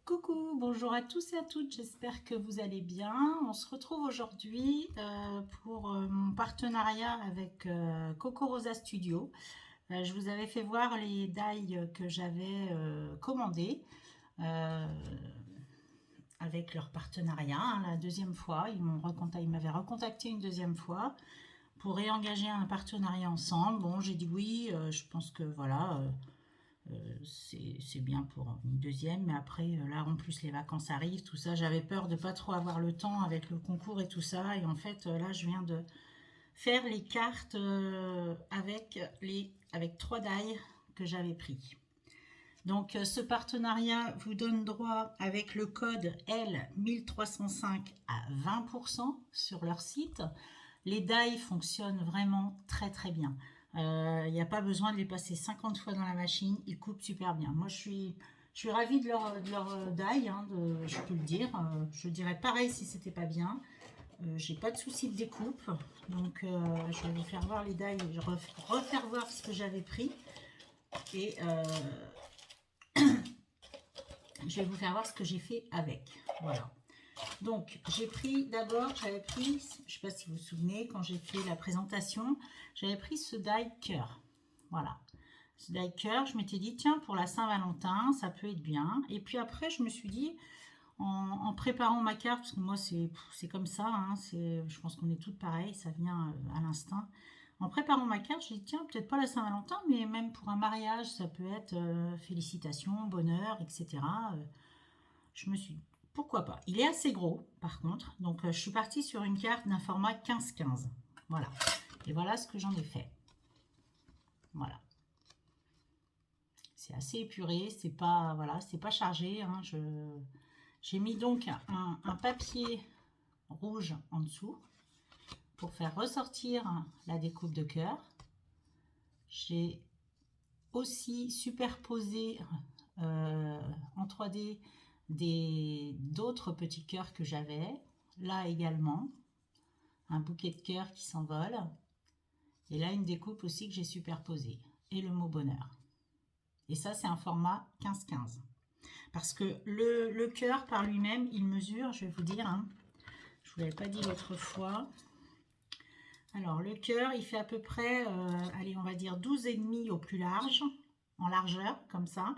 Coucou, bonjour à tous et à toutes, j'espère que vous allez bien. On se retrouve aujourd'hui pour mon partenariat avec Coco Rosa Studio. Je vous avais fait voir les die que j'avais commandés euh, avec leur partenariat, hein, la deuxième fois. Ils m'avaient recontacté une deuxième fois pour réengager un partenariat ensemble. Bon, j'ai dit oui, je pense que voilà. C'est bien pour une deuxième, mais après, là, en plus, les vacances arrivent, tout ça. J'avais peur de pas trop avoir le temps avec le concours et tout ça. Et en fait, là, je viens de faire les cartes avec 3 die que j'avais pris. Donc, ce partenariat vous donne droit avec le code L1305 à 20% sur leur site. Les die fonctionnent vraiment très très bien. Il n'y a pas besoin de les passer 50 fois dans la machine, ils coupent super bien. Moi je suis ravie de leur die, hein, je peux le dire. Je dirais pareil si c'était pas bien. J'ai pas de souci de découpe, donc je vais vous faire voir les die, refaire voir ce que j'avais pris et je vais vous faire voir ce que j'ai fait avec. Voilà. Donc, j'avais pris, je ne sais pas si vous vous souvenez, quand j'ai fait la présentation, j'avais pris ce die cœur. Voilà. Ce die cœur, je m'étais dit, tiens, pour la Saint-Valentin, ça peut être bien. Et puis après, je me suis dit, en préparant ma carte, parce que moi, c'est comme ça, hein, je pense qu'on est toutes pareilles, ça vient à l'instinct. En préparant ma carte, j'ai dit, tiens, peut-être pas la Saint-Valentin, mais même pour un mariage, ça peut être félicitations, bonheur, etc. Je me suis dit, pourquoi pas. Il est assez gros, par contre. Donc, je suis partie sur une carte d'un format 15-15. Voilà. Et voilà ce que j'en ai fait. Voilà. C'est assez épuré. C'est pas, voilà, c'est pas chargé. Hein. J'ai mis donc un papier rouge en dessous pour faire ressortir la découpe de cœur. J'ai aussi superposé en 3D d'autres petits cœurs que j'avais. Là également, un bouquet de cœurs qui s'envole. Et là, une découpe aussi que j'ai superposée. Et le mot bonheur. Et ça, c'est un format 15-15. Parce que le cœur par lui-même, il mesure, je vais vous dire, hein, je ne vous l'avais pas dit l'autre fois. Alors, le cœur, il fait à peu près, allez, on va dire 12,5 au plus large, en largeur, comme ça.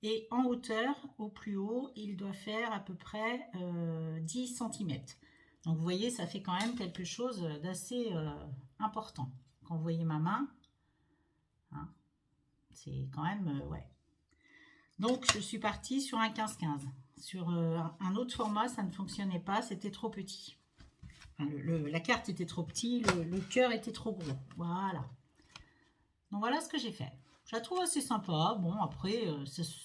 Et en hauteur, au plus haut, il doit faire à peu près 10 cm. Donc vous voyez, ça fait quand même quelque chose d'assez important. Quand vous voyez ma main, hein, c'est quand même, ouais. Donc je suis partie sur un 15-15. Sur un autre format, ça ne fonctionnait pas, c'était trop petit. Enfin, la carte était trop petite, le cœur était trop gros. Voilà. Donc voilà ce que j'ai fait. Je la trouve assez sympa. Bon, après,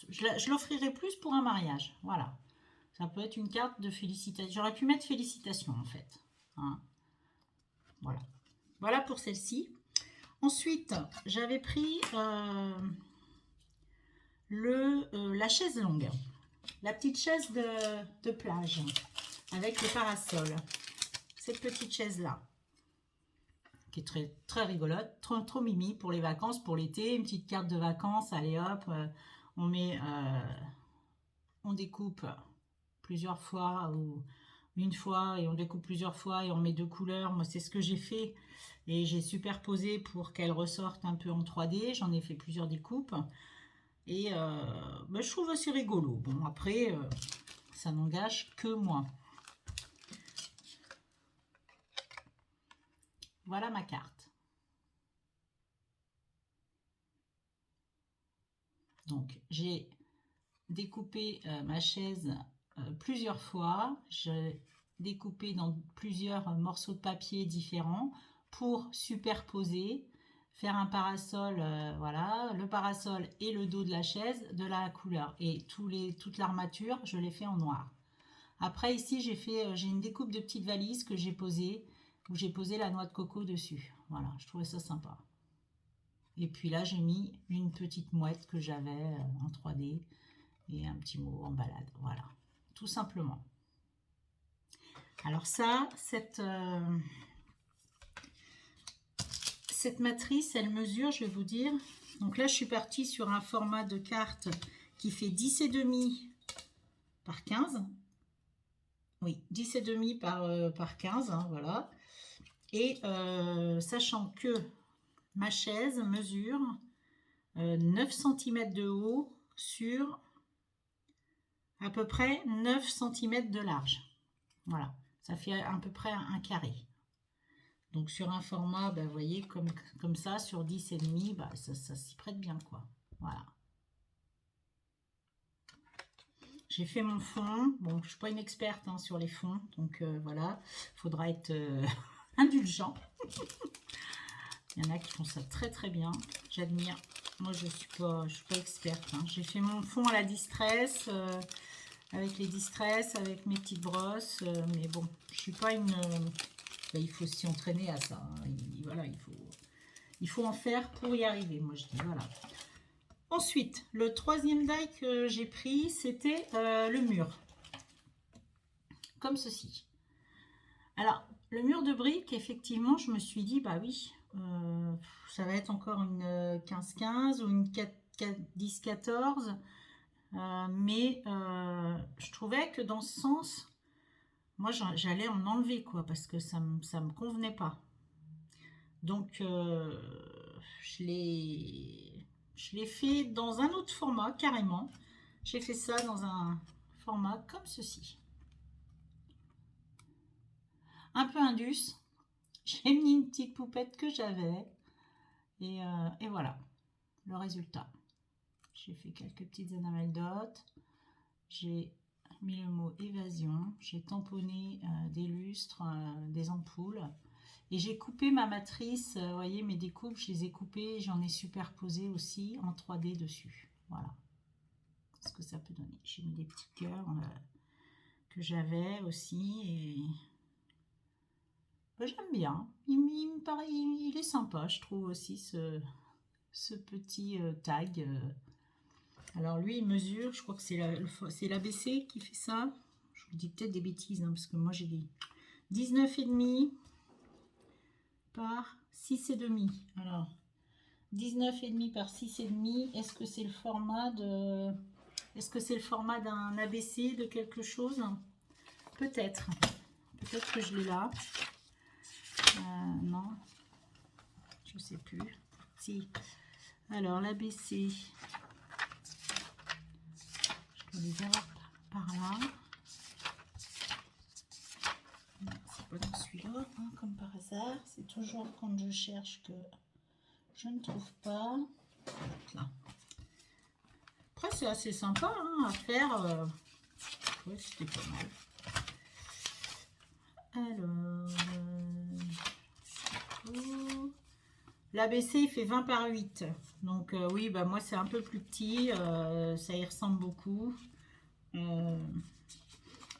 je l'offrirai plus pour un mariage. Voilà. Ça peut être une carte de félicitations. J'aurais pu mettre félicitations en fait. Hein. Voilà. Voilà pour celle-ci. Ensuite, j'avais pris la chaise longue. La petite chaise de plage avec le parasol. Cette petite chaise-là. Qui est très, très rigolote. Trop mimi pour les vacances, pour l'été. Une petite carte de vacances. Allez hop, on met... on découpe plusieurs fois ou une fois et on découpe plusieurs fois et on met 2 couleurs. Moi, c'est ce que j'ai fait et j'ai superposé pour qu'elle ressorte un peu en 3D. J'en ai fait plusieurs découpes et je trouve assez rigolo. Bon, après, ça n'engage que moi. Voilà ma carte. Donc, j'ai découpé ma chaise plusieurs fois. J'ai découpé dans plusieurs morceaux de papier différents pour superposer, faire un parasol, voilà, le parasol et le dos de la chaise de la couleur. Et toute l'armature, je l'ai fait en noir. Après ici, j'ai une découpe de petite valise que j'ai posée, où j'ai posé la noix de coco dessus. Voilà, je trouvais ça sympa. Et puis là, j'ai mis une petite mouette que j'avais en 3D et un petit mot en balade. Voilà, tout simplement. Alors ça, cette matrice, elle mesure, je vais vous dire. Donc là, je suis partie sur un format de carte qui fait 10,5 par 15. Oui, 10,5 par 15, hein, voilà. Et sachant que ma chaise mesure 9 cm de haut sur à peu près 9 cm de large. Voilà, ça fait à peu près un carré. Donc sur un format, vous voyez, comme ça, sur 10,5, ça s'y prête bien, quoi. Voilà. J'ai fait mon fond. Bon, je ne suis pas une experte hein, sur les fonds, donc voilà, il faudra être indulgent. Il y en a qui font ça très très bien, j'admire. Moi, je suis pas experte. Hein. J'ai fait mon fond à la distress, avec les distress, avec mes petites brosses, mais bon, je suis pas une... il faut s'y entraîner à ça. Hein. Voilà, il faut en faire pour y arriver, moi je dis, voilà. Ensuite, le troisième die que j'ai pris, c'était le mur. Comme ceci. Alors, le mur de briques, effectivement, je me suis dit, bah oui, ça va être encore une 15-15 ou une 10-14. Mais je trouvais que dans ce sens, moi, j'allais en enlever, quoi, parce que ça me convenait pas. Donc, je l'ai fait dans un autre format, carrément. J'ai fait ça dans un format comme ceci. Un peu indus. J'ai mis une petite poupette que j'avais. Et voilà, le résultat. J'ai fait quelques petites enamel dots. J'ai mis le mot évasion. J'ai tamponné des lustres, des ampoules. Et j'ai coupé ma matrice, vous voyez mes découpes, je les ai coupées, j'en ai superposé aussi en 3D dessus. Voilà ce que ça peut donner. J'ai mis des petits cœurs que j'avais aussi et j'aime bien. Il me paraît, il est sympa, je trouve aussi ce petit tag. Alors lui, il mesure, je crois que c'est l'ABC qui fait ça. Je vous dis peut-être des bêtises, hein, parce que moi j'ai dit 19,5 par 6,5. Alors, 19,5 par 6,5, est-ce que c'est le format de... Est-ce que c'est le format d'un ABC, de quelque chose? Peut-être. Peut-être que je l'ai là. Non. Je sais plus. Si. Alors, l'ABC. Je vais les avoir par là. C'est pas dans celui-là, hein, comme par hasard. C'est toujours quand je cherche que je ne trouve pas. Là. Après, c'est assez sympa hein, à faire. Ouais, c'était pas mal. Alors, l'ABC il fait 20 par 8. Donc oui, bah moi c'est un peu plus petit. Ça y ressemble beaucoup.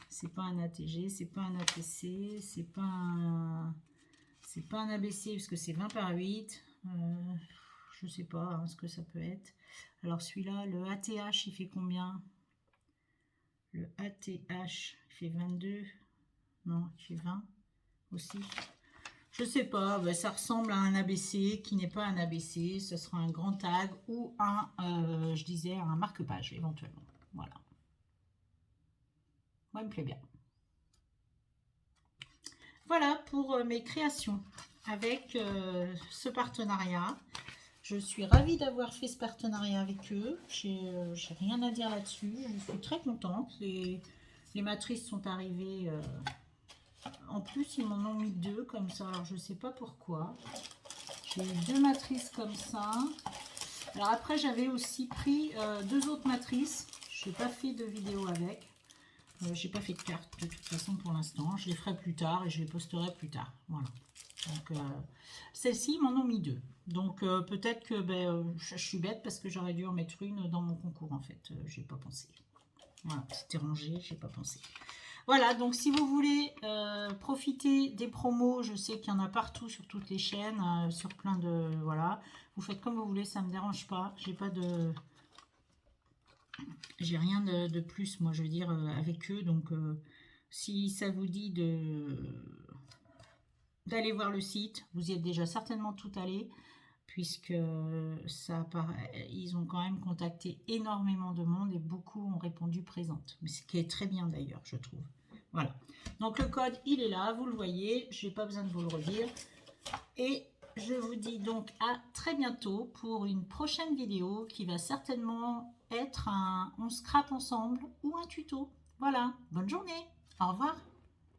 C'est pas un ATG, c'est pas un ATC, c'est pas un ABC parce que c'est 20 par 8. Je sais pas hein, ce que ça peut être. Alors celui-là, le ATH, il fait combien? Le ATH, il fait 22. Non, il fait 20 aussi. Je sais pas, bah, ça ressemble à un ABC qui n'est pas un ABC. Ce sera un grand tag ou un, je disais, un marque-page éventuellement. Voilà. Moi, il me plaît bien. Voilà pour mes créations avec ce partenariat. Je suis ravie d'avoir fait ce partenariat avec eux. J'ai rien à dire là-dessus. Je suis très contente. Les matrices sont arrivées. En plus, ils m'en ont mis 2 comme ça. Alors, je ne sais pas pourquoi. J'ai eu 2 matrices comme ça. Alors après, j'avais aussi pris 2 autres matrices. Je n'ai pas fait de vidéo avec. J'ai pas fait de carte de toute façon pour l'instant. Je les ferai plus tard et je les posterai plus tard. Voilà. Donc celles-ci, ils m'en ont mis 2. Donc peut-être que je suis bête parce que j'aurais dû en mettre une dans mon concours en fait. J'ai pas pensé. Voilà, c'était rangé, j'ai pas pensé. Voilà, donc si vous voulez profiter des promos, je sais qu'il y en a partout sur toutes les chaînes, sur plein de... Voilà, vous faites comme vous voulez, ça me dérange pas. J'ai pas de... J'ai rien de plus, moi, je veux dire, avec eux. Donc, si ça vous dit d'aller voir le site, vous y êtes déjà certainement tout allé. puisque ils ont quand même contacté énormément de monde et beaucoup ont répondu présente. Mais ce qui est très bien d'ailleurs, je trouve. Voilà. Donc le code, il est là, vous le voyez, je n'ai pas besoin de vous le redire. Et je vous dis donc à très bientôt pour une prochaine vidéo qui va certainement être un on scrape ensemble ou un tuto. Voilà, bonne journée, au revoir.